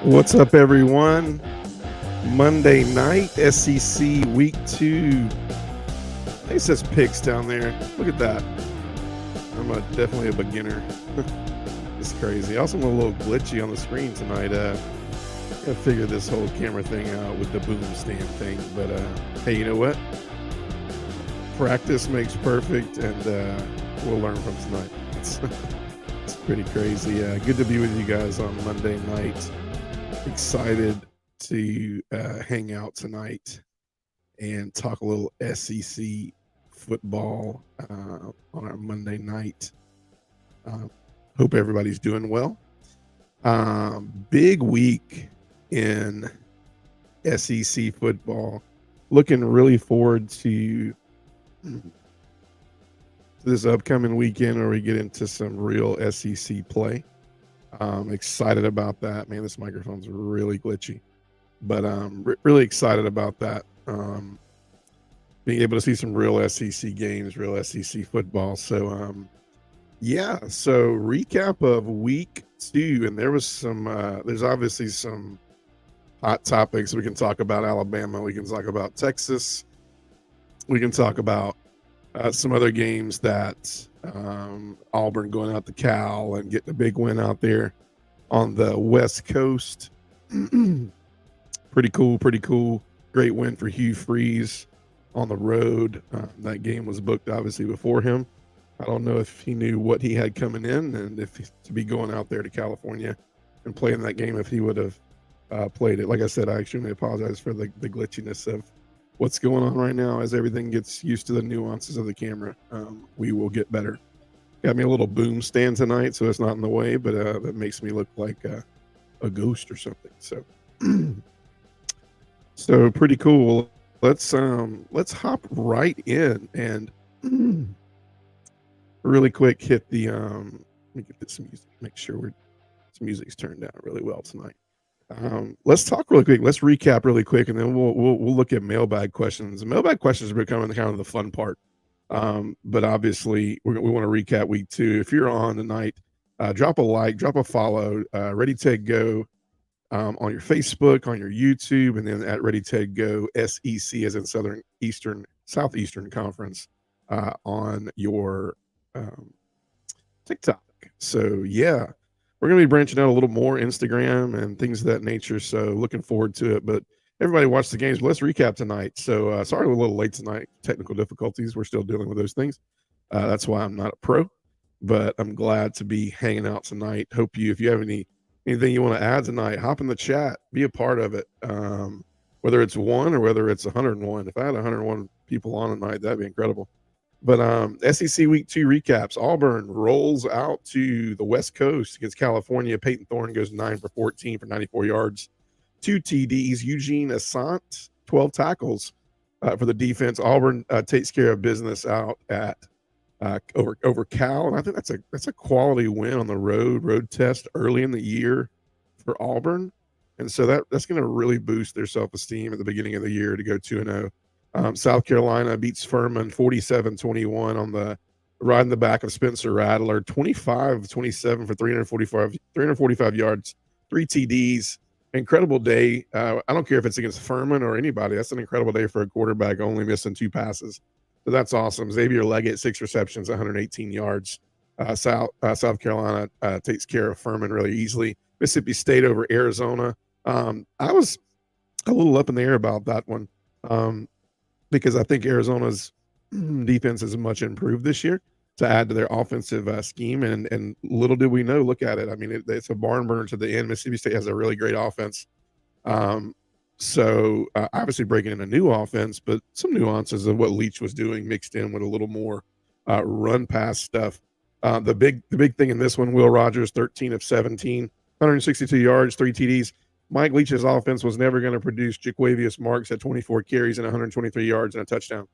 What's up, everyone? Monday night, SEC Week 2. I think it says picks down there. Look at that. I'm definitely a beginner. It's crazy. Also, I'm a little glitchy on the screen tonight. Gotta figure this whole camera thing out with the boom stand thing. But hey, you know what? Practice makes perfect, and we'll learn from tonight. It's pretty crazy. Good to be with you guys on Monday night. Excited to hang out tonight and talk a little SEC football on our Monday night. Hope everybody's doing well. Big week in SEC football. Looking really forward to this upcoming weekend where we get into some real SEC play. Excited about that. Man, this microphone's really glitchy, but really excited about that. Being able to see some real SEC games, real SEC football. So, yeah. So recap of week 2, and there was some. There's obviously some hot topics. We can talk about Alabama. We can talk about Texas. We can talk about some other games that Auburn going out to Cal and getting a big win out there on the West Coast. Pretty cool. Great win for Hugh Freeze on the road. That game was booked obviously before him. I don't know if he knew what he had coming in and if to be going out there to California and playing that game if he would have played it. Like I said, I extremely apologize for the glitchiness of what's going on right now. As everything gets used to the nuances of the camera, we will get better. Got me a little boom stand tonight, so it's not in the way, but that makes me look like a ghost or something. So, so pretty cool. Let's hop right in and really quick hit the let me get this music. Make sure this music's turned down really well tonight. Let's talk really quick. Let's recap really quick, and then we'll look at mailbag questions. The mailbag questions are becoming kind of the fun part. But obviously, we want to recap week 2. If you're on tonight, drop a like, drop a follow. Ready Ted Go on your Facebook, on your YouTube, and then at Ready Ted Go SEC as in Southeastern Conference on your TikTok. So yeah. We're going to be branching out a little more Instagram and things of that nature. So looking forward to it. But everybody watch the games. But let's recap tonight. So sorry we're a little late tonight. Technical difficulties. We're still dealing with those things. That's why I'm not a pro. But I'm glad to be hanging out tonight. Hope if you have anything you want to add tonight, hop in the chat. Be a part of it. Whether it's 1 or whether it's 101. If I had 101 people on tonight, that'd be incredible. But SEC Week 2 recaps. Auburn rolls out to the West Coast against California. Peyton Thorne goes 9 for 14 for 94 yards. 2 TDs. Eugene Asante, 12 tackles for the defense. Auburn takes care of business out at over Cal. And I think that's a quality win on the road test early in the year for Auburn. And so that's going to really boost their self-esteem at the beginning of the year to go 2-0. South Carolina beats Furman 47-21 on the ride in the back of Spencer Rattler, 25-27 for 345 yards, 3 TDs. Incredible day. I don't care if it's against Furman or anybody. That's an incredible day for a quarterback, only missing 2 passes. So that's awesome. Xavier Leggett, 6 receptions, 118 yards. South Carolina takes care of Furman really easily. Mississippi State over Arizona. I was a little up in the air about that one. Because I think Arizona's defense is much improved this year to add to their offensive scheme. And little did we know, look at it. I mean, it's a barn burner to the end. Mississippi State has a really great offense. So obviously breaking in a new offense, but some nuances of what Leach was doing mixed in with a little more run pass stuff. The big thing in this one, Will Rogers, 13 of 17, 162 yards, 3 TDs. Mike Leach's offense was never going to produce. Jaquavius Marks had 24 carries and 123 yards and a touchdown.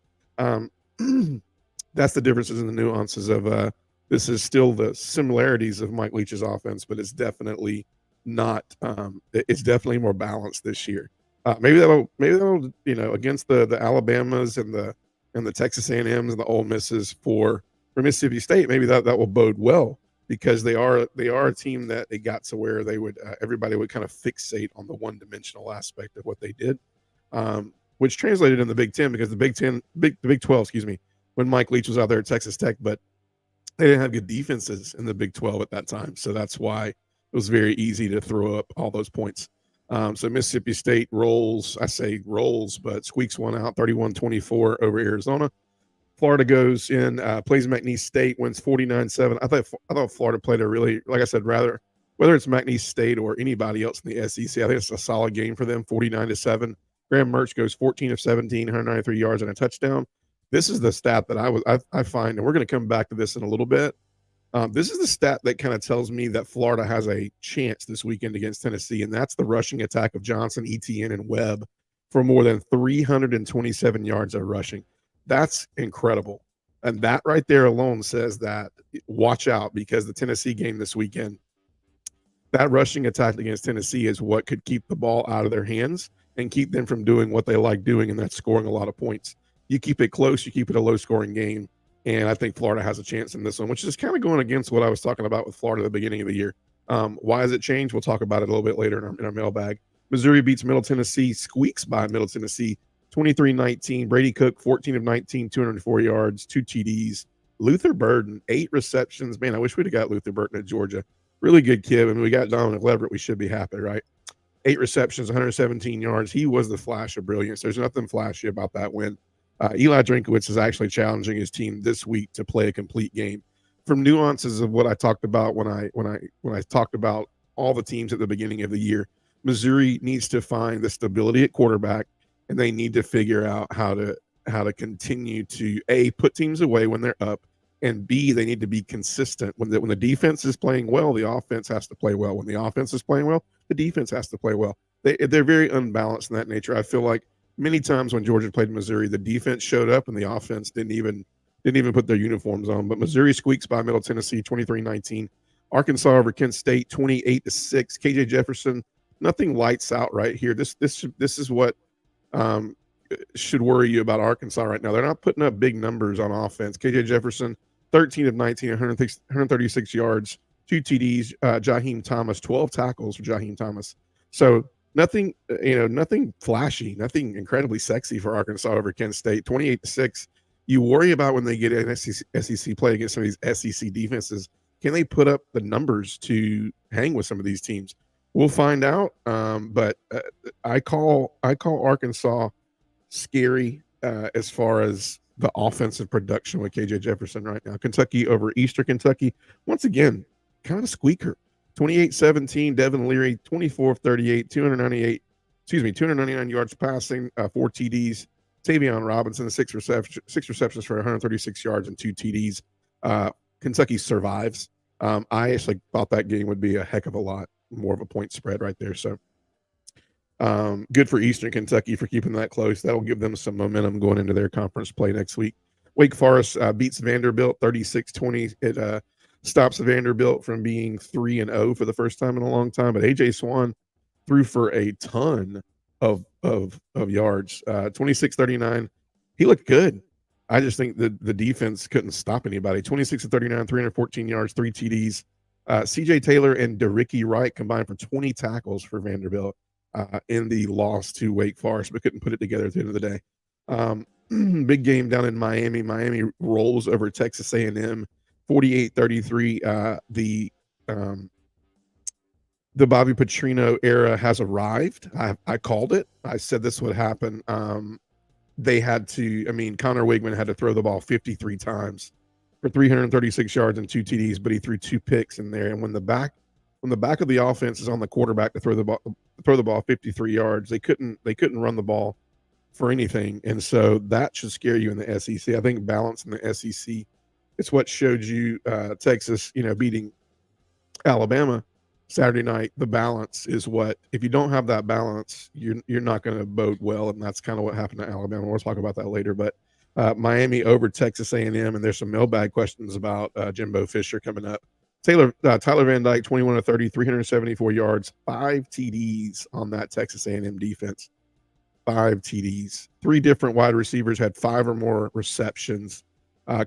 That's the differences in the nuances of this is still the similarities of Mike Leach's offense, but it's definitely not. It's definitely more balanced this year. Maybe that'll against the Alabamas and the Texas A&Ms and the Ole Misses for Mississippi State. Maybe that will bode well because they are a team that they got to where they would everybody would kind of fixate on the one-dimensional aspect of what they did, which translated in the Big Ten because the Big 12, excuse me, when Mike Leach was out there at Texas Tech, but they didn't have good defenses in the Big 12 at that time, so that's why it was very easy to throw up all those points. So Mississippi State rolls, I say rolls, but squeaks one out, 31-24 over Arizona. Florida goes in, plays McNeese State, wins 49-7. I thought Florida played a really, like I said, rather whether it's McNeese State or anybody else in the SEC, I think it's a solid game for them, 49-7. Graham Mertz goes 14 of 17, 193 yards and a touchdown. This is the stat that I find, and we're going to come back to this in a little bit. This is the stat that kind of tells me that Florida has a chance this weekend against Tennessee, and that's the rushing attack of Johnson, Etienne, and Webb for more than 327 yards of rushing. That's incredible. And that right there alone says that watch out, because the Tennessee game this weekend, that rushing attack against Tennessee is what could keep the ball out of their hands and keep them from doing what they like doing, and that's scoring a lot of points. You keep it close, you keep it a low-scoring game, and I think Florida has a chance in this one, which is kind of going against what I was talking about with Florida at the beginning of the year. Why has it changed? We'll talk about it a little bit later in our mailbag. Missouri beats Middle Tennessee, squeaks by Middle Tennessee, 23-19. Brady Cook, 14 of 19, 204 yards, 2 TDs. Luther Burden, 8 receptions. Man, I wish we'd have got Luther Burden at Georgia. Really good kid. I mean, we got Dominic Leverett. We should be happy, right? 8 receptions, 117 yards. He was the flash of brilliance. There's nothing flashy about that win. Eli Drinkowitz is actually challenging his team this week to play a complete game. From nuances of what I talked about when I talked about all the teams at the beginning of the year, Missouri needs to find the stability at quarterback, and they need to figure out how to continue to A, put teams away when they're up, and B, they need to be consistent. When the defense is playing well, the offense has to play well. When the offense is playing well, the defense has to play well. They're very unbalanced in that nature. I feel like many times when Georgia played Missouri, the defense showed up and the offense didn't even put their uniforms on. But Missouri squeaks by Middle Tennessee, 23-19. Arkansas over Kent State, 28-6. KJ Jefferson, nothing lights out right here. This is what should worry you about Arkansas right now. They're not putting up big numbers on offense. KJ Jefferson, 13 of 19, 136 yards, 2 TDs. Jaheim Thomas, 12 tackles for Jaheim Thomas. So nothing flashy, nothing incredibly sexy for Arkansas over Kent State, 28-6. You worry about when they get an SEC play against some of these SEC defenses. Can they put up the numbers to hang with some of these teams? We'll find out. But I call Arkansas scary as far as the offensive production with KJ Jefferson right now. Kentucky over Eastern Kentucky. Once again, kind of squeaker. 28-17. Devin Leary, 24 of 38, 299 yards passing, 4 TDs. Tavion Robinson, 6 receptions for 136 yards and 2 TDs. Kentucky survives. I actually thought that game would be a heck of a lot more of a point spread right there. So good for Eastern Kentucky for keeping that close. That'll give them some momentum going into their conference play next week. Wake Forest beats Vanderbilt 36-20. It stops Vanderbilt from being 3-0 for the first time in a long time. But A.J. Swan threw for a ton of yards, 26-39. He looked good. I just think the defense couldn't stop anybody. 26-39, 314 yards, 3 TDs. C.J. Taylor and DeRicky Wright combined for 20 tackles for Vanderbilt in the loss to Wake Forest, but couldn't put it together at the end of the day. Big game down in Miami. Miami rolls over Texas A&M, 48-33. The Bobby Petrino era has arrived. I called it. I said this would happen. They had to, Connor Wigman had to throw the ball 53 times for 336 yards and 2 TDs, but he threw 2 picks in there. And when the back of the offense is on the quarterback to throw the ball 53 yards, they couldn't run the ball for anything. And so that should scare you in the SEC. I think balance in the SEC, it's what showed you Texas, beating Alabama Saturday night. The balance is what, if you don't have that balance, you're not going to bode well, and that's kind of what happened to Alabama. We'll talk about that later. But Miami over Texas A&M, and there's some mailbag questions about Jimbo Fisher coming up. Tyler Van Dyke, 21 of 30, 374 yards, 5 TDs on that Texas A&M defense. 5 TDs. 3 different wide receivers had 5 or more receptions.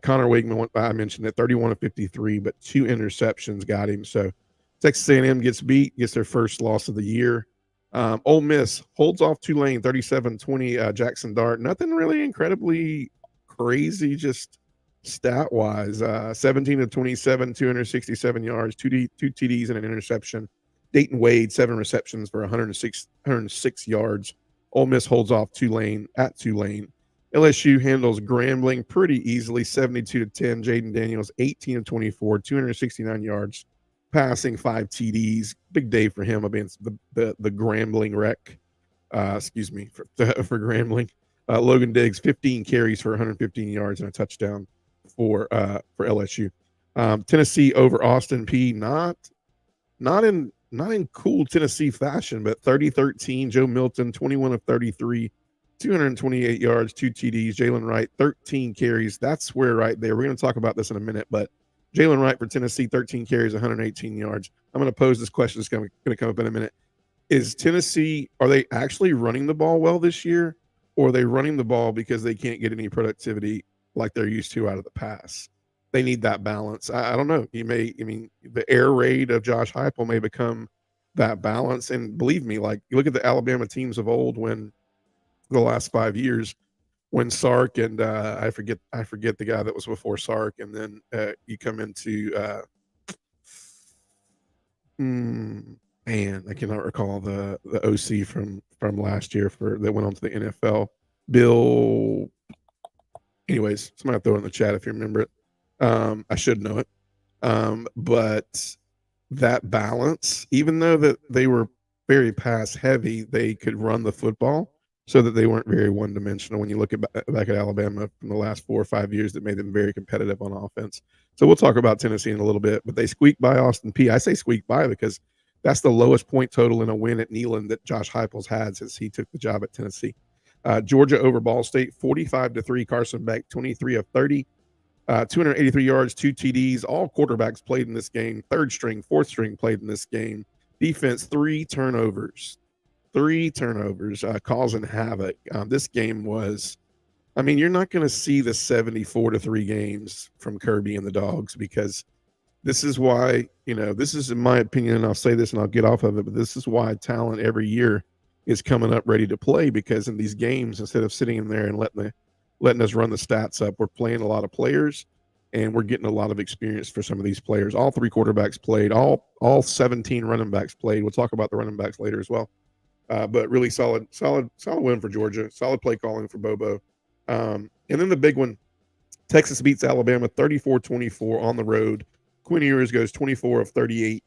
Connor Wigman, I mentioned it, 31 of 53, but 2 interceptions got him. So Texas A&M gets beat, gets their first loss of the year. Ole Miss holds off Tulane 37-20. Jackson Dart, nothing really incredibly crazy, just stat wise. 17 of 27, 267 yards, two TDs and an interception. Dayton Wade, 7 receptions for 106 yards. Ole Miss holds off Tulane at Tulane. LSU handles Grambling pretty easily, 72-10. Jaden Daniels, 18 of 24, 269 yards, passing, 5 TDs. Big day for him against the Grambling wreck. Excuse me for Grambling. Logan Diggs, 15 carries for 115 yards and a touchdown for LSU. Tennessee over Austin Peay, not in cool Tennessee fashion, but 30-13. Joe Milton, 21 of 33. 228 yards, 2 TDs. Jalen Wright, 13 carries. That's where right there. We're going to talk about this in a minute, but Jalen Wright for Tennessee, 13 carries, 118 yards. I'm going to pose this question. It's going to come up in a minute. Is Tennessee, are they actually running the ball well this year, or are they running the ball because they can't get any productivity like they're used to out of the pass? They need that balance. I don't know. The air raid of Josh Heupel may become that balance. And believe me, like you look at the Alabama teams of old when the last 5 years, when Sark and I forget the guy that was before Sark, and then you come into I cannot recall the OC from last year that went on to the NFL. Bill. Anyways, somebody throw it in the chat if you remember it. I should know it. But that balance, even though that they were very pass heavy, they could run the football so that they weren't very one-dimensional. When you look back at Alabama from the last 4 or 5 years, that made them very competitive on offense. So we'll talk about Tennessee in a little bit, but they squeaked by Austin Peay. I say squeaked by because that's the lowest point total in a win at Neyland that Josh Heupel's had since he took the job at Tennessee. Georgia over Ball State, 45-3. Carson Beck, 23 of 30. 283 yards, 2 TDs. All quarterbacks played in this game. Third string, fourth string played in this game. Defense, 3 turnovers. Causing havoc. This game was, you're not going to see the 74-3 games from Kirby and the Dogs, because this is why, this is in my opinion, and I'll say this and I'll get off of it, but this is why talent every year is coming up ready to play, because in these games, instead of sitting in there and letting us run the stats up, we're playing a lot of players and we're getting a lot of experience for some of these players. All 3 quarterbacks played, all 17 running backs played. We'll talk about the running backs later as well. But really solid win for Georgia. Solid play calling for Bobo. And then the big one, Texas beats Alabama 34-24 on the road. Quinn Ewers goes 24 of 38,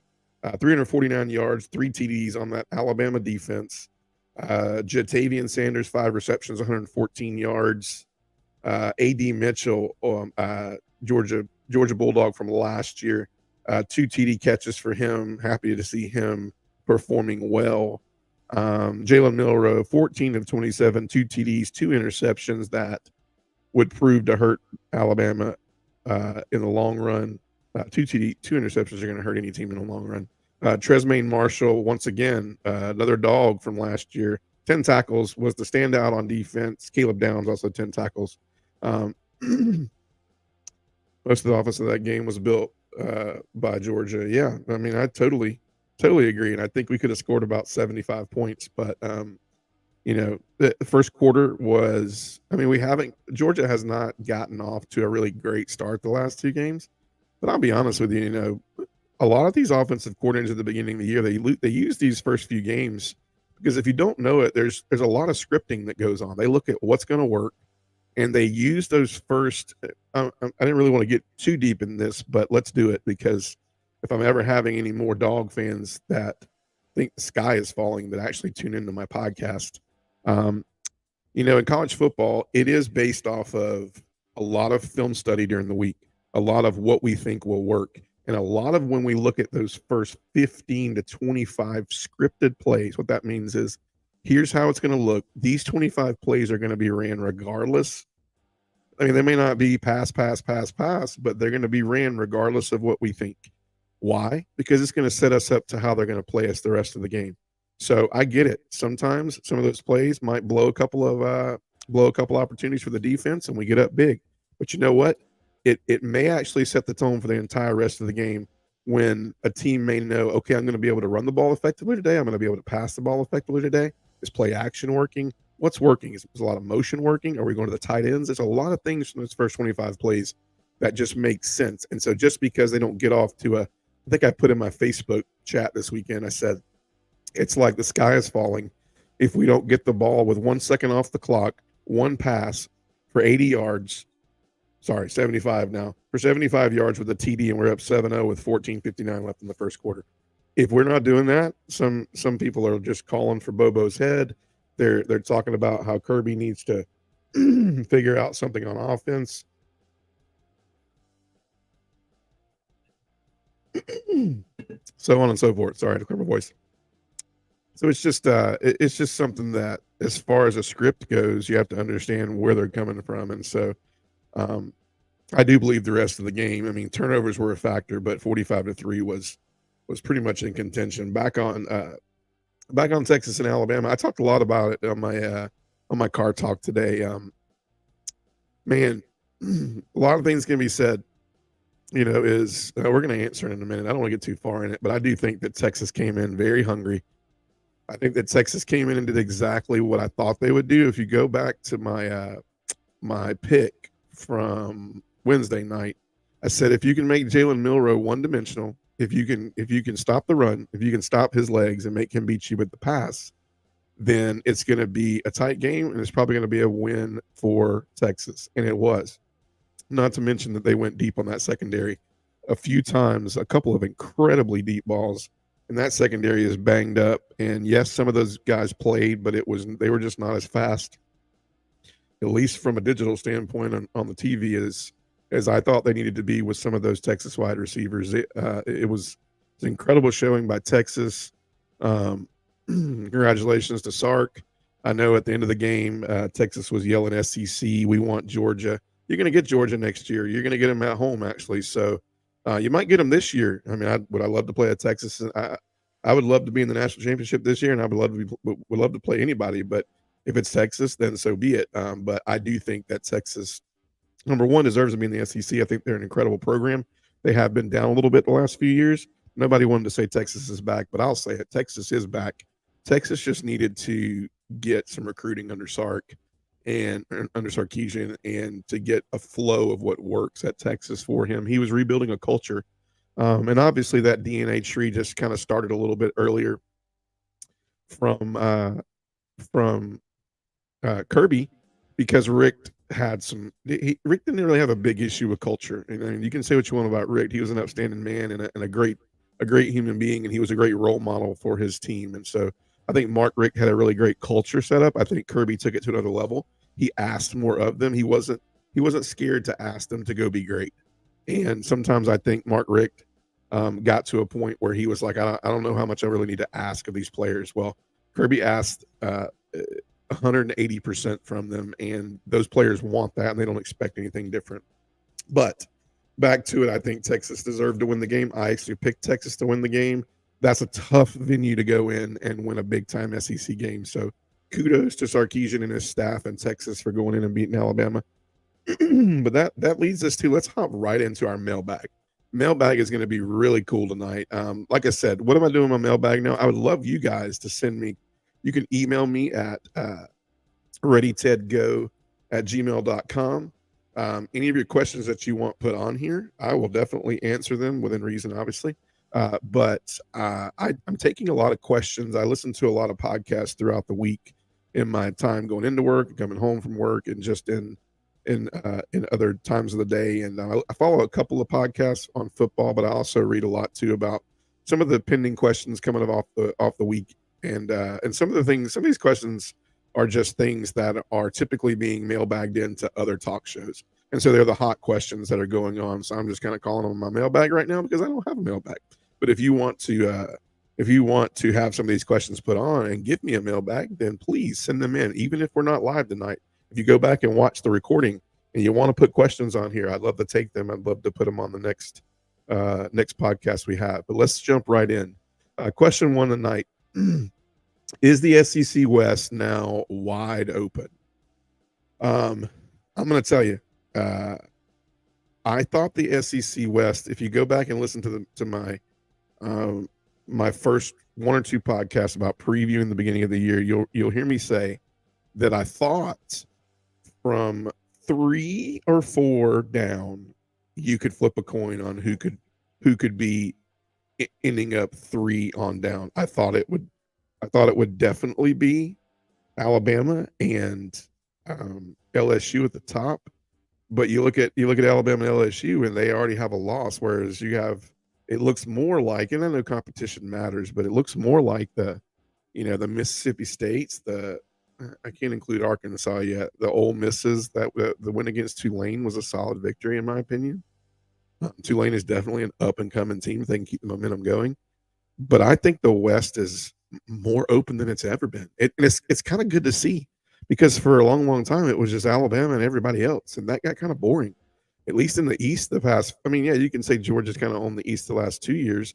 349 yards, 3 TDs on that Alabama defense. Jatavian Sanders, 5 receptions, 114 yards. A.D. Mitchell, Georgia Bulldog from last year, 2 TD catches for him. Happy to see him performing well. Jalen Milroe, 14 of 27, 2 TDs, 2 interceptions that would prove to hurt Alabama in the long run. 2 interceptions are going to hurt any team in the long run. Tresmaine Marshall, once again, another dog from last year, 10 tackles, was the standout on defense. Caleb Downs, also 10 tackles. Most of the offense of that game was built by Georgia. Yeah, I totally agree. And I think we could have scored about 75 points. But, the first quarter was, Georgia has not gotten off to a really great start the last 2 games. But I'll be honest with you, a lot of these offensive coordinators at the beginning of the year, they use these first few games because if you don't know it, there's a lot of scripting that goes on. They look at what's going to work, and they use those first. I didn't really want to get too deep in this, but let's do it, because if I'm ever having any more dog fans that think the sky is falling that actually tune into my podcast, in college football, it is based off of a lot of film study during the week, a lot of what we think will work. And a lot of when we look at those first 15 to 25 scripted plays, what that means is, here's how it's going to look. These 25 plays are going to be ran regardless. They may not be pass, but they're going to be ran regardless of what we think. Why? Because it's going to set us up to how they're going to play us the rest of the game. So I get it. Sometimes some of those plays might blow a couple opportunities for the defense and we get up big. But you know what? it may actually set the tone for the entire rest of the game when a team may know, okay, I'm going to be able to run the ball effectively today. I'm going to be able to pass the ball effectively today. Is play action working? What's working? Is a lot of motion working? Are we going to the tight ends? There's a lot of things from those first 25 plays that just make sense. And so just because they don't get off to I think I put in my Facebook chat this weekend, I said, it's like the sky is falling if we don't get the ball with 1 second off the clock, one pass for 80 yards. Sorry, 75 now. For 75 yards with a TD, and we're up 7-0 with 14:59 left in the first quarter. If we're not doing that, some people are just calling for Bobo's head. They're talking about how Kirby needs to figure out something on offense. So on and so forth. Sorry to clear my voice. So it's just something that, as far as a script goes, you have to understand where they're coming from. And so I do believe the rest of the game, I mean, turnovers were a factor, but 45-3 was pretty much in contention. Back on Texas and Alabama, I talked a lot about it on my car talk today. Man, a lot of things can be said. We're going to answer in a minute. I don't want to get too far in it, but I do think that Texas came in very hungry. I think that Texas came in and did exactly what I thought they would do. If you go back to my pick from Wednesday night, I said if you can make Jalen Milroe one-dimensional, if you can stop the run, if you can stop his legs and make him beat you with the pass, then it's going to be a tight game, and it's probably going to be a win for Texas. And it was. Not to mention that they went deep on that secondary a few times, a couple of incredibly deep balls. And that secondary is banged up. And yes, some of those guys played, but they were just not as fast, at least from a digital standpoint on the TV, as I thought they needed to be with some of those Texas wide receivers. It was an incredible showing by Texas. Congratulations to Sark. I know at the end of the game, Texas was yelling SEC, we want Georgia. You're going to get Georgia next year. You're going to get them at home, actually. So you might get them this year. I mean, would I love to play at Texas? I would love to be in the national championship this year, and I would love to play anybody. But if it's Texas, then so be it. But I do think that Texas, number one, deserves to be in the SEC. I think they're an incredible program. They have been down a little bit the last few years. Nobody wanted to say Texas is back, but I'll say it. Texas is back. Texas just needed to get some recruiting under Sark and under Sarkisian, and to get a flow of what works at Texas for him. He was rebuilding a culture. And obviously that DNA tree just kind of started a little bit earlier from Kirby, because Rick didn't really have a big issue with culture. And you can say what you want about Rick. He was an upstanding man and a great human being, and he was a great role model for his team. And so I think Mark Richt had a really great culture set up. I think Kirby took it to another level. He asked more of them. He wasn't scared to ask them to go be great. And sometimes I think Mark Richt got to a point where he was like, I don't know how much I really need to ask of these players. Well, Kirby asked 180% from them, and those players want that, and they don't expect anything different. But back to it, I think Texas deserved to win the game. I actually picked Texas to win the game. That's a tough venue to go in and win a big-time SEC game. So kudos to Sarkisian and his staff and Texas for going in and beating Alabama. But that leads us to, let's hop right into our mailbag. Mailbag is going to be really cool tonight. Like I said, what am I doing with my mailbag now? I would love you guys to send me. You can email me at readytedgo@gmail.com. Any of your questions that you want put on here, I will definitely answer them within reason, obviously. But I'm taking a lot of questions. I listen to a lot of podcasts throughout the week in my time going into work, coming home from work, and just in other times of the day. And I follow a couple of podcasts on football, but I also read a lot too about some of the pending questions coming off the week. And some of these questions are just things that are typically being mailbagged into other talk shows. And so they're the hot questions that are going on. So I'm just kind of calling them my mailbag right now because I don't have a mailbag. But if you want to have some of these questions put on and give me a mailbag, then please send them in. Even if we're not live tonight, if you go back and watch the recording and you want to put questions on here, I'd love to take them. I'd love to put them on the next podcast we have. But let's jump right in. Question one tonight. Is the SEC West now wide open? I'm going to tell you, I thought the SEC West, if you go back and listen to um, my first one or two podcasts about previewing the beginning of the year, you'll hear me say that I thought from 3 or 4 down, you could flip a coin on who could be ending up 3 on down. I thought it would definitely be Alabama and LSU at the top. But you look at Alabama and LSU, and they already have a loss, whereas it looks more like, and I know competition matters, but it looks more like the Mississippi States, I can't include Arkansas yet. The Ole Misses, that the win against Tulane was a solid victory in my opinion. Tulane is definitely an up and coming team if they can keep the momentum going. But I think the West is more open than it's ever been. And it's kind of good to see, because for a long, long time it was just Alabama and everybody else, and that got kind of boring. At least in the East, the past. I mean, yeah, you can say Georgia's kind of on the East the last 2 years,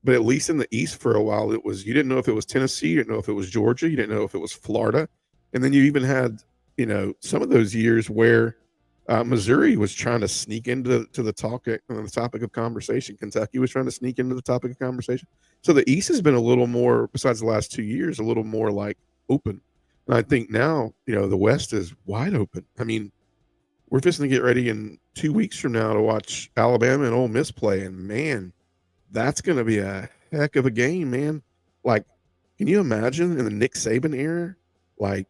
but at least in the East for a while, you didn't know if it was Tennessee, you didn't know if it was Georgia, you didn't know if it was Florida, and then you even had some of those years where Missouri was trying to sneak into the topic of conversation. Kentucky was trying to sneak into the topic of conversation. So the East has been a little more, besides the last 2 years, a little more like open. And I think now, the West is wide open. I mean, we're just going to get ready in 2 weeks from now to watch Alabama and Ole Miss play, and man, that's going to be a heck of a game, man. Like, can you imagine in the Nick Saban era, like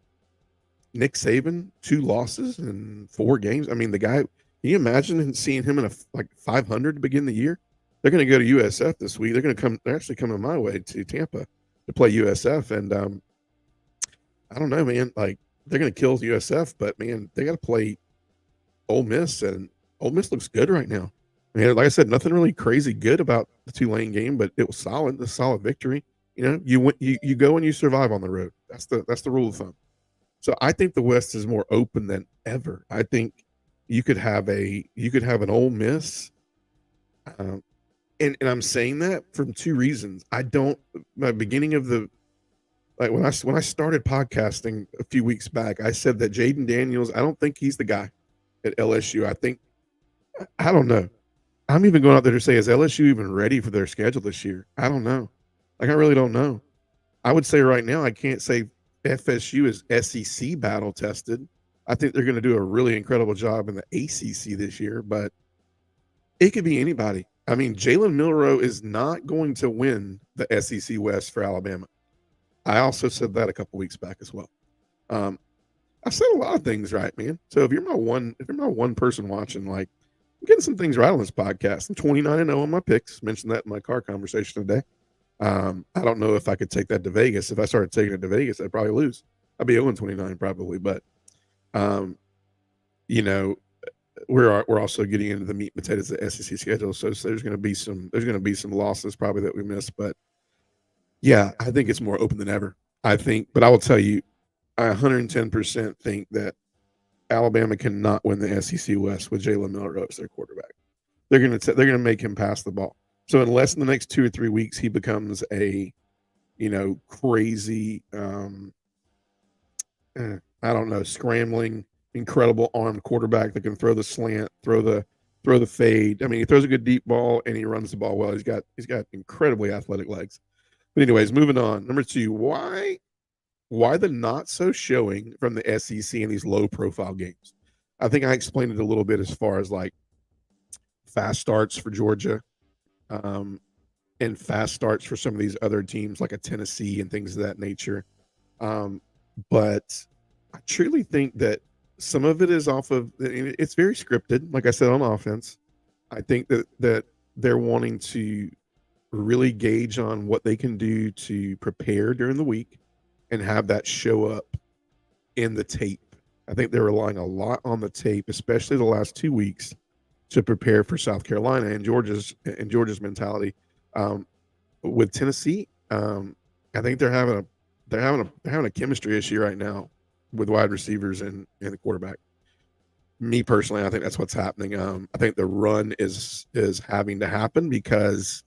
Nick Saban, 2 losses in 4 games? I mean, the guy, can you imagine seeing him in a 500 to begin the year? They're going to go to USF this week. They're actually coming my way to Tampa to play USF. And I don't know, man. Like, they're going to kill USF, but man, they got to play Ole Miss, and Ole Miss looks good right now. I mean, like I said, nothing really crazy good about the Tulane game, but it was solid. A solid victory. You go and you survive on the road. That's the rule of thumb. So I think the West is more open than ever. I think you could have an Ole Miss, and I'm saying that from 2 reasons. My beginning of the like when I started podcasting a few weeks back, I said that Jaden Daniels, I don't think he's the guy at LSU. I don't know. I'm even going out there to say, is LSU even ready for their schedule this year? I don't know. Like, I really don't know. I would say right now, I can't say FSU is SEC battle tested. I think they're going to do a really incredible job in the ACC this year, but it could be anybody. I mean, Jalen Milroe is not going to win the SEC West for Alabama. I also said that a couple weeks back as well. I said a lot of things right, man. So if you're my one person watching, like, I'm getting some things right on this podcast. I'm 29-0 on my picks. Mentioned that in my car conversation today. I don't know if I could take that to Vegas. If I started taking it to Vegas, I'd probably lose. I'd be 0-29 probably, but we're also getting into the meat and potatoes of the SEC schedule. So there's going to be some losses probably that we missed, but yeah, I think it's more open than ever. But I will tell you, I 110% think that Alabama cannot win the SEC West with Jalen Milroe as their quarterback. They're going to make him pass the ball. So unless in the next 2 or 3 weeks he becomes a, crazy, I don't know, scrambling, incredible armed quarterback that can throw the slant, throw the fade. I mean, he throws a good deep ball and he runs the ball well. He's got incredibly athletic legs. But anyways, moving on. Number 2, why the not so showing from the SEC in these low profile games? I think I explained it a little bit as far as like fast starts for Georgia, and fast starts for some of these other teams like a Tennessee and things of that nature. But I truly think that some of it is off of, it's very scripted, like I said, on offense. I think that they're wanting to really gauge on what they can do to prepare during the week and have that show up in the tape. I think they're relying a lot on the tape, especially the last 2 weeks, to prepare for South Carolina and Georgia's mentality. With Tennessee, I think they're having a chemistry issue right now with wide receivers and the quarterback. Me personally, I think that's what's happening. I think the run is having to happen because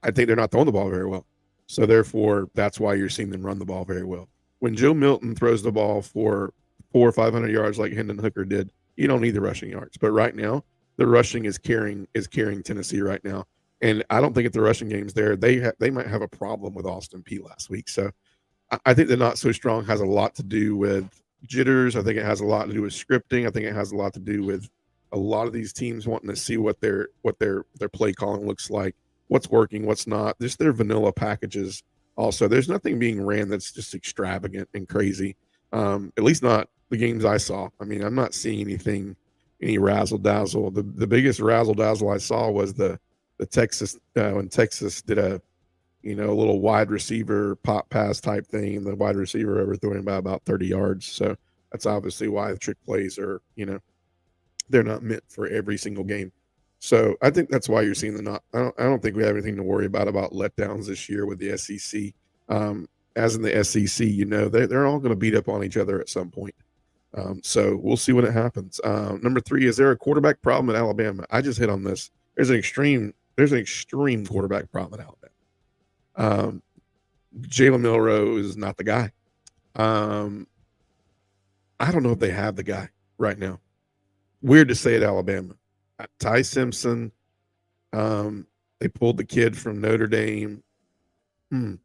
I think they're not throwing the ball very well. So therefore, that's why you're seeing them run the ball very well. When Joe Milton throws the ball for 400 or 500 yards like Hendon Hooker did, you don't need the rushing yards. But right now, the rushing is carrying Tennessee right now. And I don't think if the rushing game's there, they might have a problem with Austin Peay last week. So I think the not so strong has a lot to do with jitters. I think it has a lot to do with scripting. I think it has a lot to do with a lot of these teams wanting to see what their play calling looks like, what's working, what's not. Just their vanilla packages. Also, there's nothing being ran that's just extravagant and crazy. At least not the games I saw. I mean, I'm not seeing any razzle dazzle. The biggest razzle dazzle I saw was the Texas when Texas did a little wide receiver pop pass type thing. The wide receiver overthrowing by about 30 yards. So that's obviously why the trick plays are they're not meant for every single game. So I think that's why you're seeing the not. I don't think we have anything to worry about letdowns this year with the SEC. As in the SEC, they're all going to beat up on each other at some point. So we'll see when it happens. Number 3, is there a quarterback problem at Alabama? I just hit on this. There's an extreme quarterback problem at Alabama. Jalen Milroe is not the guy. I don't know if they have the guy right now. Weird to say at Alabama. Ty Simpson, they pulled the kid from Notre Dame. I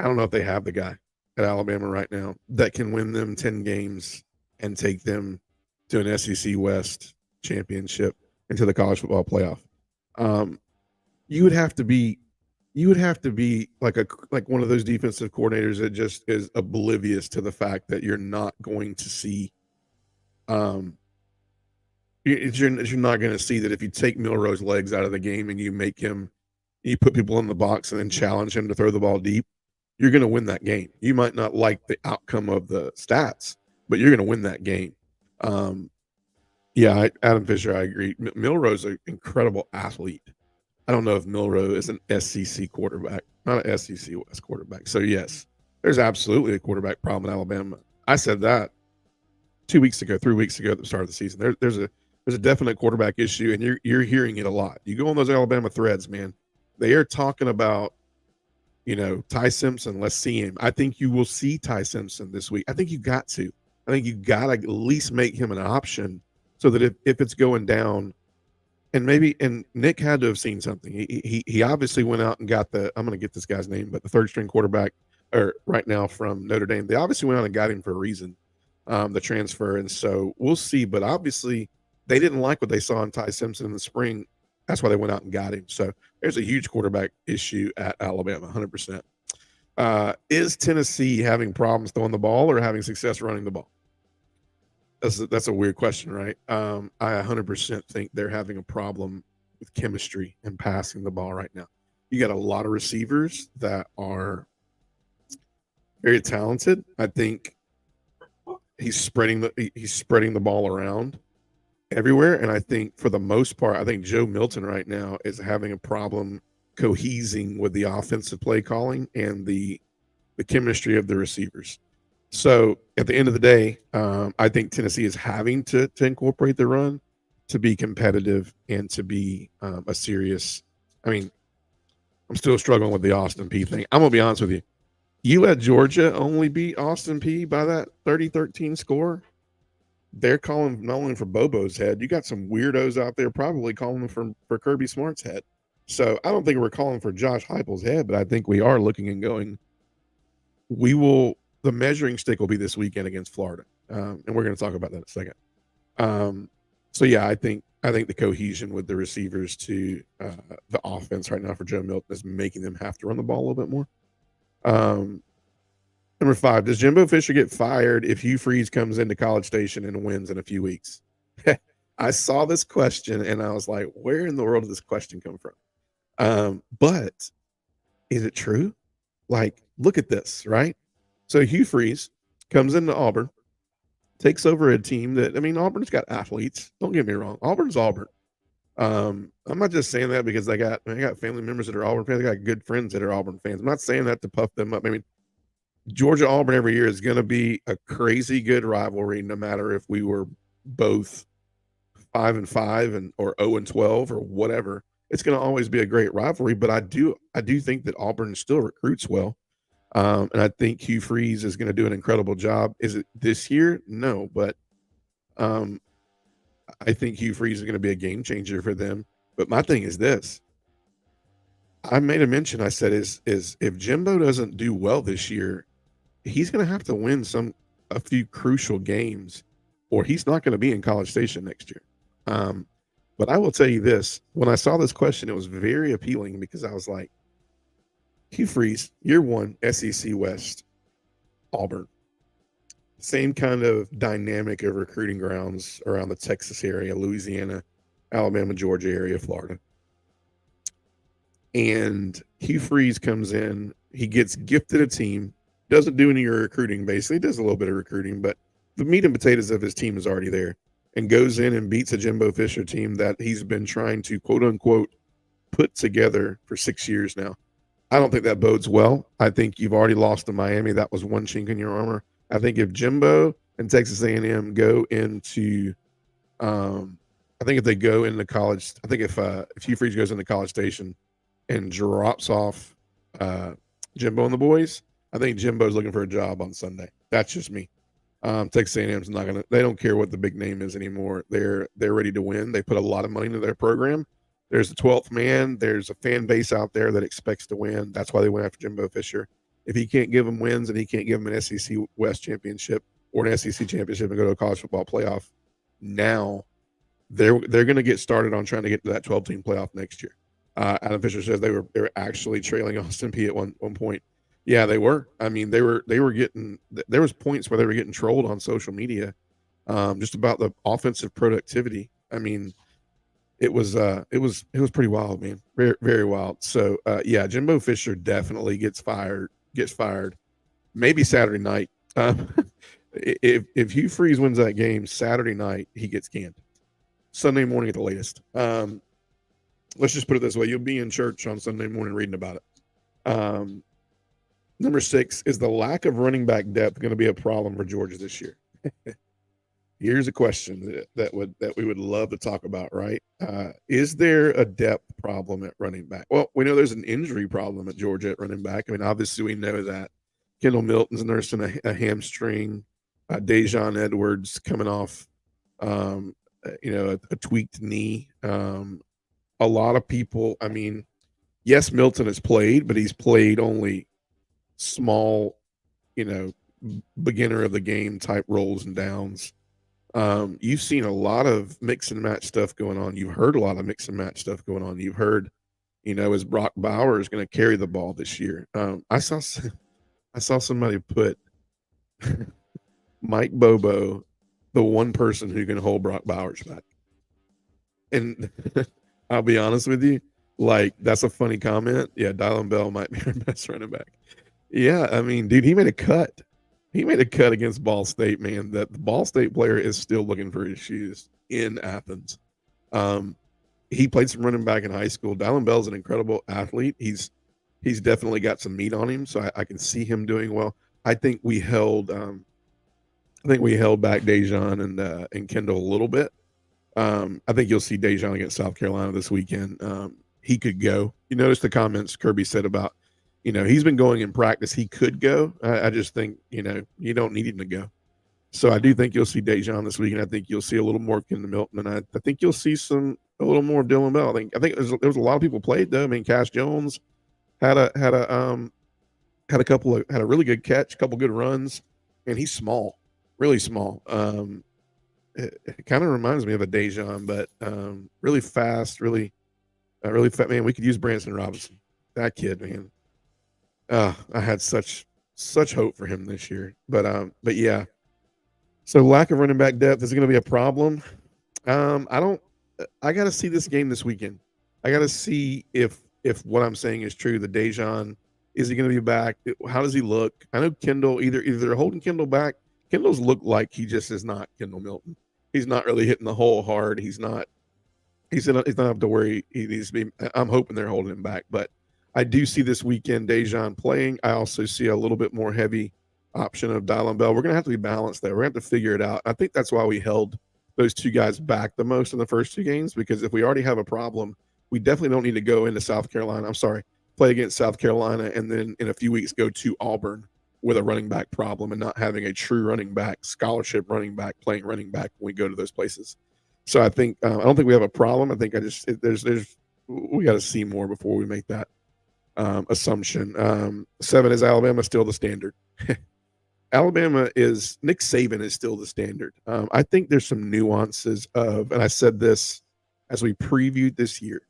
don't know if they have the guy at Alabama right now that can win them 10 games and take them to an SEC West championship into the college football playoff. You would have to be like one of those defensive coordinators that just is oblivious to the fact that you're not going to see you're not going to see that if you take Milroe's legs out of the game and you put people in the box and then challenge him to throw the ball deep, you're going to win that game. You might not like the outcome of the stats, but you're going to win that game. Adam Fisher, I agree. Milroe's an incredible athlete. I don't know if Milroe is an SEC quarterback, not an SEC West quarterback. So, yes, there's absolutely a quarterback problem in Alabama. I said that 3 weeks ago at the start of the season. There's a definite quarterback issue, and you're hearing it a lot. You go on those Alabama threads, man. They are talking about, Ty Simpson. Let's see him. I think you will see Ty Simpson this week. I think you got to. I think you got to at least make him an option so that if it's going down, and Nick had to have seen something. He obviously went out and got I'm going to get this guy's name, but the third string quarterback right now from Notre Dame. They obviously went out and got him for a reason, the transfer. And so we'll see. But obviously they didn't like what they saw in Ty Simpson in the spring. That's why they went out and got him. So there's a huge quarterback issue at Alabama, 100%. Is Tennessee having problems throwing the ball or having success running the ball? That's a weird question, right? I 100% think they're having a problem with chemistry and passing the ball right now. You got a lot of receivers that are very talented. I think he's spreading the ball around everywhere, and I think for the most part, I think Joe Milton right now is having a problem cohesing with the offensive play calling and the chemistry of the receivers. So at the end of the day, I think Tennessee is having to incorporate the run to be competitive and to be a serious. I mean, I'm still struggling with the Austin Peay thing. I'm going to be honest with you. You let Georgia only beat Austin Peay by that 30-13 score. They're calling not only for Bobo's head. You got some weirdos out there probably calling for Kirby Smart's head. So I don't think we're calling for Josh Heupel's head, but I think we are looking and going, the measuring stick will be this weekend against Florida. And we're going to talk about that in a second. So yeah, I think the cohesion with the receivers to the offense right now for Joe Milton is making them have to run the ball a little bit more. Number 5, does Jimbo Fisher get fired if Hugh Freeze comes into College Station and wins in a few weeks? I saw this question and I was like, where in the world did this question come from? But is it true? Like, look at this, right? So Hugh Freeze comes into Auburn, takes over a team that, Auburn's got athletes. Don't get me wrong. Auburn's Auburn. I'm not just saying that because I got family members that are Auburn fans. I got good friends that are Auburn fans. I'm not saying that to puff them up. Georgia Auburn every year is going to be a crazy good rivalry, no matter if we were both 5-5 or 0-12 or whatever. It's going to always be a great rivalry. But I do think that Auburn still recruits well. And I think Hugh Freeze is going to do an incredible job. Is it this year? No, but I think Hugh Freeze is going to be a game changer for them. But my thing is this. I made a mention. I said, is if Jimbo doesn't do well this year, he's going to have to win a few crucial games, or he's not going to be in College Station next year. But I will tell you this: when I saw this question, it was very appealing because I was like, Hugh Freeze, year one, SEC West, Auburn. Same kind of dynamic of recruiting grounds around the Texas area, Louisiana, Alabama, Georgia area, Florida. And Hugh Freeze comes in, he gets gifted a team, doesn't do any recruiting, basically, does a little bit of recruiting, but the meat and potatoes of his team is already there, and goes in and beats a Jimbo Fisher team that he's been trying to, quote unquote, put together for 6 years now. I don't think that bodes well. I think you've already lost to Miami. That was one chink in your armor. I think if Jimbo and Texas A&M go into, I think if they go into college, I think if Hugh Freeze goes into College Station and drops off Jimbo and the boys, I think Jimbo's looking for a job on Sunday. That's just me. Texas A&M's not gonna. They don't care what the big name is anymore. They're ready to win. They put a lot of money into their program. There's the 12th man. There's a fan base out there that expects to win. That's why they went after Jimbo Fisher. If he can't give them wins and he can't give them an SEC West championship or an SEC championship and go to a college football playoff, now they're going to get started on trying to get to that 12-team playoff next year. Adam Fisher says they were actually trailing Austin Peay at one point. Yeah, they were. I mean, they were getting. There was points where they were getting trolled on social media, just about the offensive productivity. I mean, it was pretty wild, man. Very, very wild. So yeah, Jimbo Fisher definitely gets fired. Maybe Saturday night. If Hugh Freeze wins that game Saturday night, he gets canned. Sunday morning at the latest. Let's just put it this way: you'll be in church on Sunday morning reading about it. Number 6, is the lack of running back depth going to be a problem for Georgia this year? Here's a question that we would love to talk about, right? Is there a depth problem at running back? Well, we know there's an injury problem at Georgia at running back. I mean, obviously we know that Kendall Milton's nursing a hamstring. Dejon Edwards coming off, a tweaked knee. A lot of people, I mean, yes, Milton has played, but he's played only small, beginner of the game type roles and downs. You've seen a lot of mix and match stuff going on. You've heard a lot of mix and match stuff going on. You've heard, is Brock Bowers going to carry the ball this year? I saw somebody put Mike Bobo, the one person who can hold Brock Bowers back. And I'll be honest with you, like, that's a funny comment. Yeah, Dylan Bell might be our best running back. Yeah, I mean, dude, he made a cut. He made a cut against Ball State, man. That the Ball State player is still looking for his shoes in Athens. He played some running back in high school. Dylan Bell's an incredible athlete. He's definitely got some meat on him, so I can see him doing well. I think we held back Dejon and Kendall a little bit. I think you'll see Dejon against South Carolina this weekend. He could go. You notice the comments Kirby said about, he's been going in practice. He could go. I just think, you don't need him to go. So I do think you'll see Dejon this week, and I think you'll see a little more of Kendall Milton, and I think you'll see a little more of Dylan Bell. I think there was a lot of people played though. I mean, Cash Jones had a really good catch, a couple good runs, and he's small, really small. It kind of reminds me of a Dejon, but really fast, really fat, man. We could use Branson Robinson. That kid, man. I had such hope for him this year, but yeah. So lack of running back depth is going to be a problem. I got to see this game this weekend. I got to see if what I'm saying is true. The Dejon, is he going to be back? How does he look? I know Kendall, either they're holding Kendall back. Kendall's look like he just is not Kendall Milton. He's not really hitting the hole hard. He's not up to where he needs to be. I'm hoping they're holding him back, but I do see this weekend Dejon playing. I also see a little bit more heavy option of Dylan Bell. We're going to have to be balanced there. We're going to have to figure it out. I think that's why we held those two guys back the most in the first two games, because if we already have a problem, we definitely don't need to go into play against South Carolina, and then in a few weeks go to Auburn with a running back problem and not having a true running back, scholarship running back, playing running back when we go to those places. So I think I don't think we have a problem. I think there's we got to see more before we make that assumption. 7 is Alabama still the standard. Alabama is Nick Saban is still the standard. I think there's some nuances of, and I said this as we previewed this year.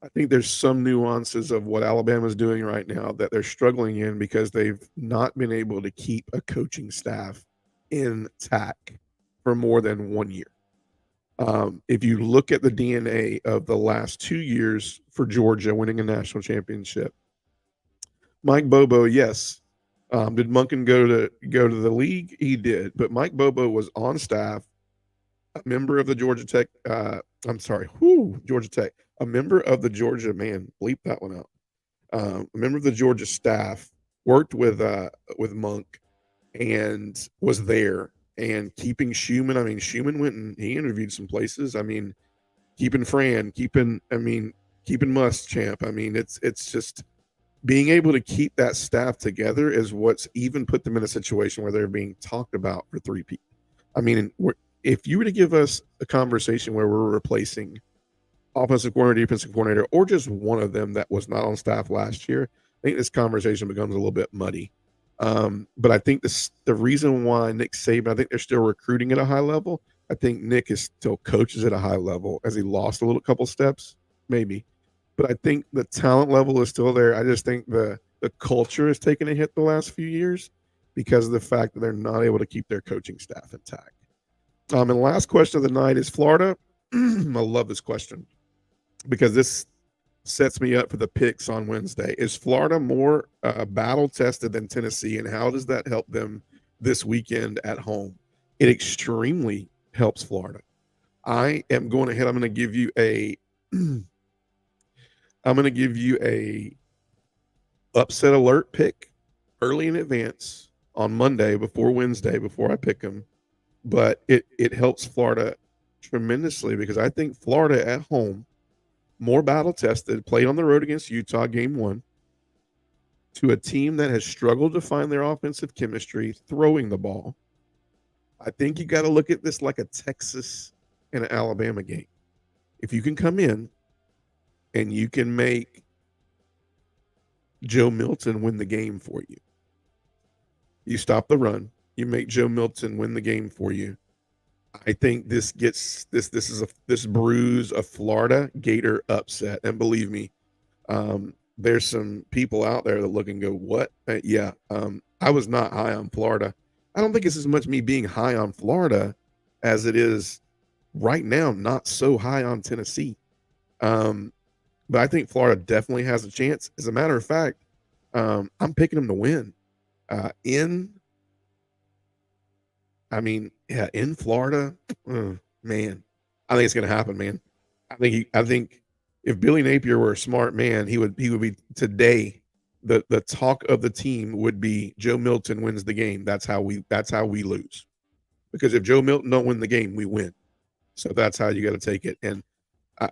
I think there's some nuances of what Alabama's doing right now that they're struggling in because they've not been able to keep a coaching staff intact for more than 1 year. If you look at the DNA of the last 2 years for Georgia winning a national championship, Mike Bobo, yes. Did Monken go to the league? He did, but Mike Bobo was on staff, a member of the Georgia Tech. Georgia Tech, a member of the Georgia bleep that one out. A member of the Georgia staff, worked with Monk, and was there and keeping Schumann. I mean, Schumann went and he interviewed some places. I mean, keeping Fran, keeping Muschamp. I mean, it's just being able to keep that staff together is what's even put them in a situation where they're being talked about for 3 people. I mean, if you were to give us a conversation where we're replacing offensive coordinator, defensive coordinator, or just one of them that was not on staff last year, I think this conversation becomes a little bit muddy. But I think the reason why Nick Saban, I think they're still recruiting at a high level. I think Nick is still coaches at a high level as he lost a couple steps, maybe. But I think the talent level is still there. I just think the culture has taken a hit the last few years because of the fact that they're not able to keep their coaching staff intact. And the last question of the night is Florida. I love this question because this sets me up for the picks on Wednesday. Is Florida more battle tested than Tennessee, and how does that help them this weekend at home? It extremely helps Florida. I am going ahead. I'm going to give you a upset alert pick early in advance on Monday before Wednesday before I pick them. But it helps Florida tremendously because I think Florida at home, more battle tested, played on the road against Utah game 1 to a team that has struggled to find their offensive chemistry throwing the ball. I think you got to look at this like a Texas and an Alabama game. If you can come in and you can make Joe Milton win the game for you, you stop the run, you make Joe Milton win the game for you. I think this brews a Florida Gator upset. And believe me, there's some people out there that look and go, what? I was not high on Florida. I don't think it's as much me being high on Florida as it is right now not so high on Tennessee. But I think Florida definitely has a chance. As a matter of fact, I'm picking them to win. In Florida, man, I think it's going to happen, man. I think if Billy Napier were a smart man, he would be today. The talk of the team would be Joe Milton wins the game. That's how we lose. Because if Joe Milton don't win the game, we win. So that's how you got to take it. And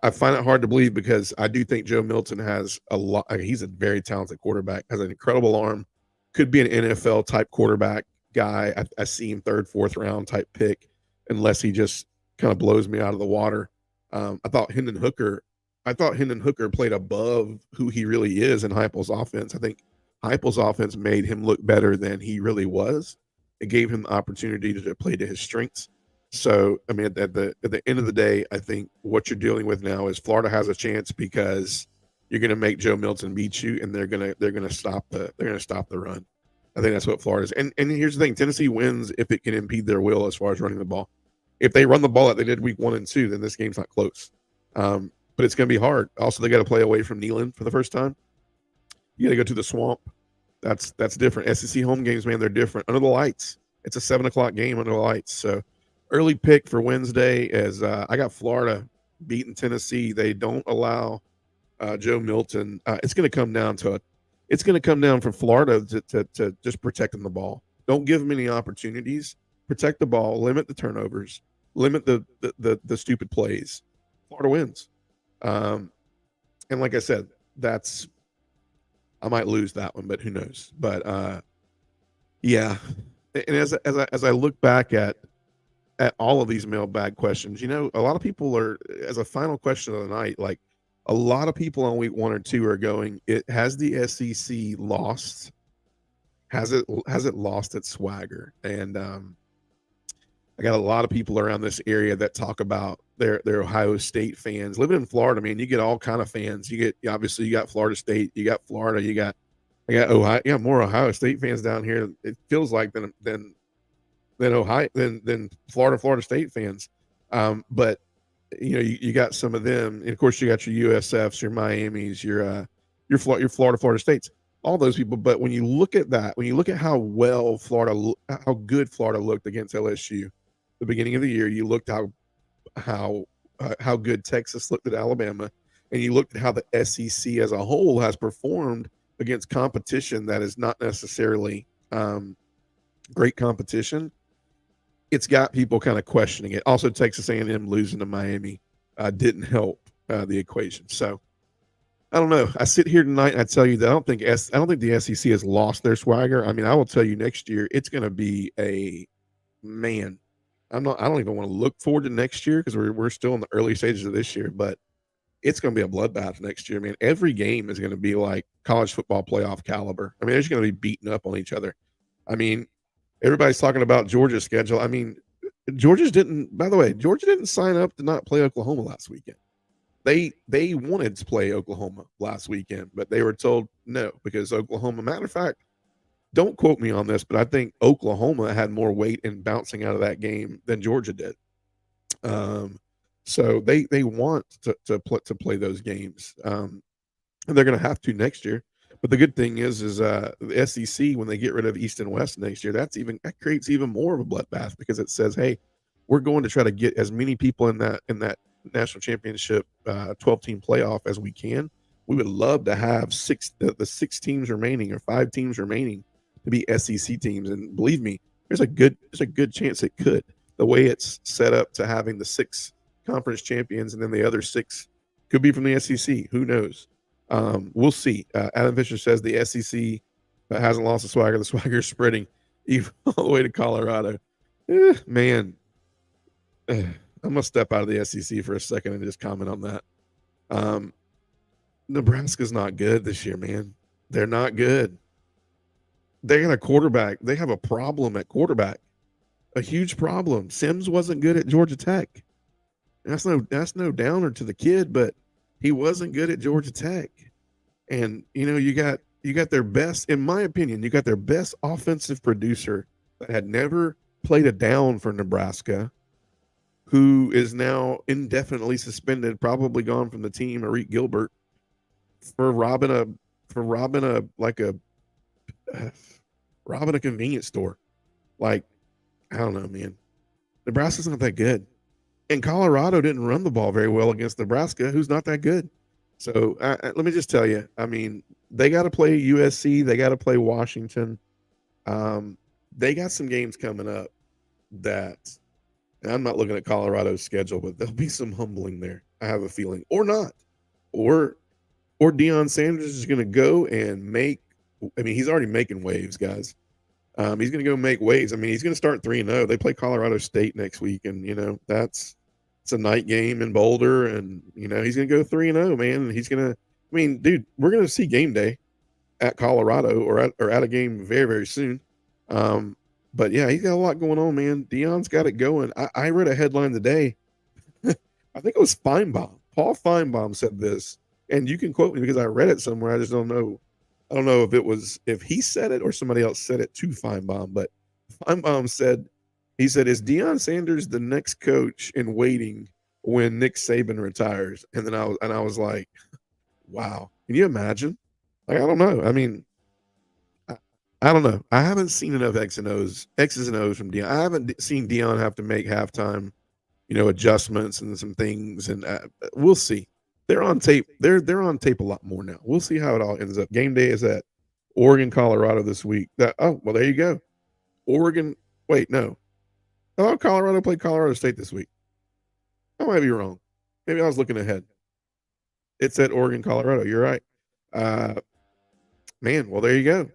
I find it hard to believe because I do think Joe Milton has a lot. He's a very talented quarterback, has an incredible arm, could be an NFL type quarterback guy. I see him 3rd, 4th round type pick, unless he just kind of blows me out of the water. I thought Hendon Hooker played above who he really is in Heupel's offense. I think Heupel's offense made him look better than he really was. It gave him the opportunity to play to his strengths. So, I mean, at the end of the day, I think what you're dealing with now is Florida has a chance because you're going to make Joe Milton beat you, and they're going to stop the run. I think that's what Florida's. And here's the thing: Tennessee wins if it can impede their will as far as running the ball. If they run the ball like they did week 1 and 2, then this game's not close. But it's going to be hard. Also, they got to play away from Neyland for the first time. You got to go to the Swamp. That's different. SEC home games, man, they're different. Under the lights, it's a 7:00 game under the lights. So early pick for Wednesday is I got Florida beating Tennessee. They don't allow Joe Milton. It's going to come down for Florida to just protecting the ball. Don't give them any opportunities. Protect the ball. Limit the turnovers. Limit the stupid plays. Florida wins. And like I said, I might lose that one, but who knows? But yeah. And as I look back at all of these mailbag questions, a lot of people are, as a final question of the night, like a lot of people on week 1 or 2 are going, it has the SEC lost, has it lost its swagger? And I got a lot of people around this area that talk about their Ohio State fans. Living in Florida, man, you get all kind of fans. Obviously you got Florida State, you got Florida, I got Ohio, more Ohio State fans down here. It feels like than Ohio than Florida State fans. But you got some of them, and of course you got your USFs, your Miamis, your Florida States, all those people. But when you look at that, when you look at how good Florida looked against LSU, the beginning of the year, you looked how good Texas looked at Alabama, and you looked at how the SEC as a whole has performed against competition that is not necessarily great competition. It's got people kind of questioning it. Also, Texas A&M losing to Miami didn't help the equation. So I don't know. I sit here tonight and I tell you that I don't think the SEC has lost their swagger. I mean, I will tell you next year it's going to be a man. I don't even want to look forward to next year because we're still in the early stages of this year, but it's going to be a bloodbath next year, man. Every game is going to be like college football playoff caliber. I mean, they're just going to be beating up on each other. I mean, everybody's talking about Georgia's schedule. I mean, Georgia didn't sign up to not play Oklahoma last weekend. They wanted to play Oklahoma last weekend, but they were told no because Oklahoma, matter of fact, don't quote me on this, but I think Oklahoma had more weight in bouncing out of that game than Georgia did. So they want to play those games, and they're going to have to next year. But the good thing is the SEC, when they get rid of East and West next year, that creates even more of a bloodbath because it says, hey, we're going to try to get as many people in that national championship 12-team playoff as we can. We would love to have the 6 teams remaining or 5 teams remaining to be SEC teams, and believe me, there's a good chance it could. The way it's set up to having the 6 conference champions and then the other 6 could be from the SEC. Who knows? We'll see. Adam Fisher says the SEC hasn't lost the swagger. The swagger is spreading even all the way to Colorado. Man, I'm going to step out of the SEC for a second and just comment on that. Nebraska's not good this year, man. They're not good. They got a quarterback. They have a problem at quarterback, a huge problem. Sims wasn't good at Georgia Tech. That's no downer to the kid, but he wasn't good at Georgia Tech. And you got their best, in my opinion, you got their best offensive producer that had never played a down for Nebraska, who is now indefinitely suspended, probably gone from the team, Arik Gilbert, for robbing a convenience store. Like, I don't know, man. Nebraska's not that good. And Colorado didn't run the ball very well against Nebraska, who's not that good. So let me just tell you, I mean, they got to play USC. They got to play Washington. They got some games coming up that, and I'm not looking at Colorado's schedule, but there'll be some humbling there. I have a feeling, or not, or Deion Sanders is going to go and he's already making waves, guys. He's going to go make waves. I mean, he's going to start 3-0. They play Colorado State next week, and it's a night game in Boulder, and he's going to go 3-0, man. And he's going to, I mean, dude, we're going to see game day at Colorado or at a game very, very soon. But yeah, he's got a lot going on, man. Deion's got it going. I read a headline today. I think it was Feinbaum. Paul Feinbaum said this, and you can quote me because I read it somewhere. I just don't know. I don't know if he said it or somebody else said it to Feinbaum, but Feinbaum said, is Deion Sanders the next coach in waiting when Nick Saban retires? And then I was like, wow, can you imagine? Like, I don't know. I mean, I don't know. I haven't seen enough X's and O's from Deion. I haven't seen Deion have to make halftime, adjustments and some things, and we'll see. They're on tape. They're on tape a lot more now. We'll see how it all ends up. Game day is at Oregon, Colorado this week. There you go. Oregon. Wait, no. Oh, Colorado played Colorado State this week. I might be wrong. Maybe I was looking ahead. It's at Oregon, Colorado. You're right. Man, well, there you go.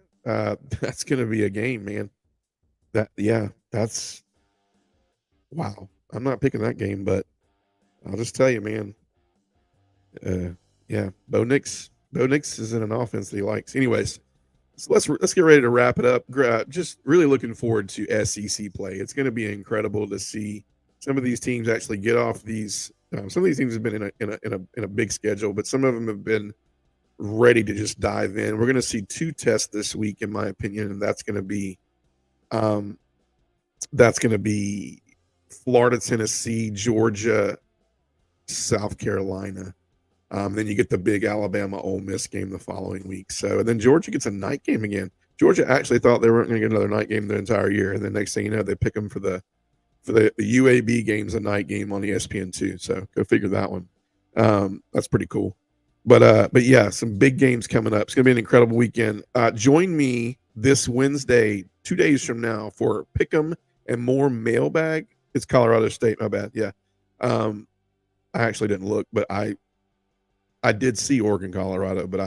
That's going to be a game, man. That's wow. I'm not picking that game, but I'll just tell you, man. Uh, yeah, Bo Nix is in an offense that he likes. Anyways, so let's get ready to wrap it up. Just really looking forward to SEC play. It's going to be incredible to see some of these teams actually get off these. Some of these teams have been in a big schedule, but some of them have been ready to just dive in. We're going to see two tests this week, in my opinion, and um, that's going to be Florida, Tennessee, Georgia, South Carolina. Then you get the big Alabama Ole Miss game the following week. So, and then Georgia gets a night game again. Georgia actually thought they weren't going to get another night game the entire year, and then next thing you know, they pick them for the UAB games, a night game on ESPN2. So go figure that one. That's pretty cool. But yeah, some big games coming up. It's going to be an incredible weekend. Join me this Wednesday, 2 days from now, for Pick'em and More Mailbag. It's Colorado State. My bad. Yeah. I actually didn't look, but I did see Oregon, Colorado, but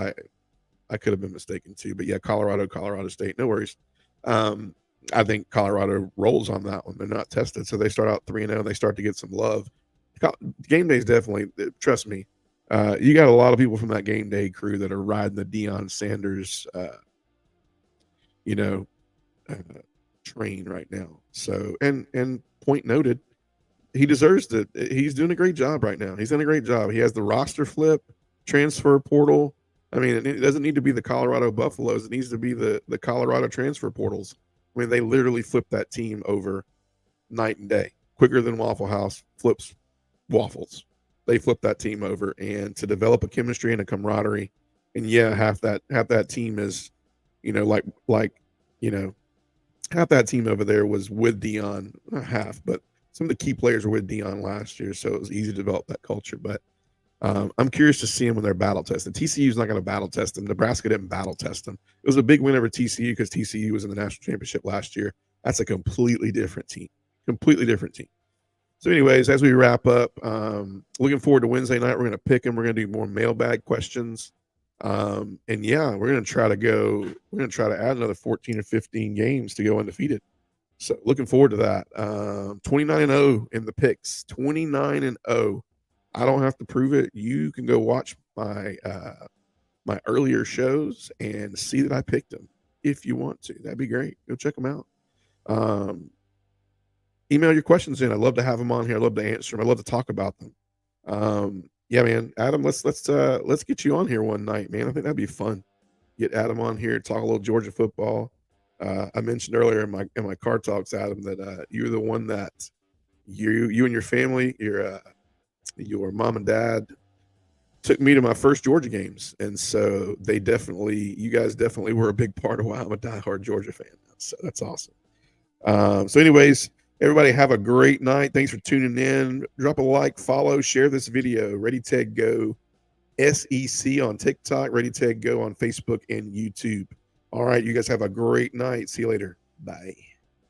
I could have been mistaken too. But yeah, Colorado State. No worries. I think Colorado rolls on that one. They're not tested, so they start out 3-0. They start to get some love. Game day is definitely, trust me. You got a lot of people from that game day crew that are riding the Deion Sanders, train right now. So, and point noted, he deserves it. He's doing a great job right now. He's done a great job. He has the roster flip, transfer portal. I mean, it doesn't need to be the Colorado Buffaloes. It needs to be the Colorado transfer portals. I mean, they literally flipped that team over night and day. Quicker than Waffle House flips waffles. They flipped that team over, and to develop a chemistry and a camaraderie. And yeah, half that team is, half that team over there was with Deion. Not half, but some of the key players were with Deion last year, so it was easy to develop that culture. But I'm curious to see them when they're battle tested. TCU is not going to battle test them. Nebraska didn't battle test them. It was a big win over TCU because TCU was in the national championship last year. That's a completely different team. Completely different team. So, anyways, as we wrap up, looking forward to Wednesday night. We're going to pick them. We're going to do more mailbag questions. And yeah, we're going to try to add another 14 or 15 games to go undefeated. So looking forward to that. 29-0 in the picks. 29-0. I don't have to prove it. You can go watch my earlier shows and see that I picked them if you want to. That'd be great. Go check them out. Email your questions in. I'd love to have them on here. I'd love to answer them. I'd love to talk about them. Yeah, man. Adam, let's get you on here one night, man. I think that'd be fun. Get Adam on here, talk a little Georgia football. I mentioned earlier in my car talks, Adam, that you're the one that you and your family, your mom and dad took me to my first Georgia games, and so you guys definitely were a big part of why I'm a diehard Georgia fan. So that's awesome. So, anyways, everybody have a great night. Thanks for tuning in. Drop a like, follow, share this video. Ready, Ted, Go SEC on TikTok. Ready, Ted, Go on Facebook and YouTube. All right, you guys have a great night. See you later. Bye.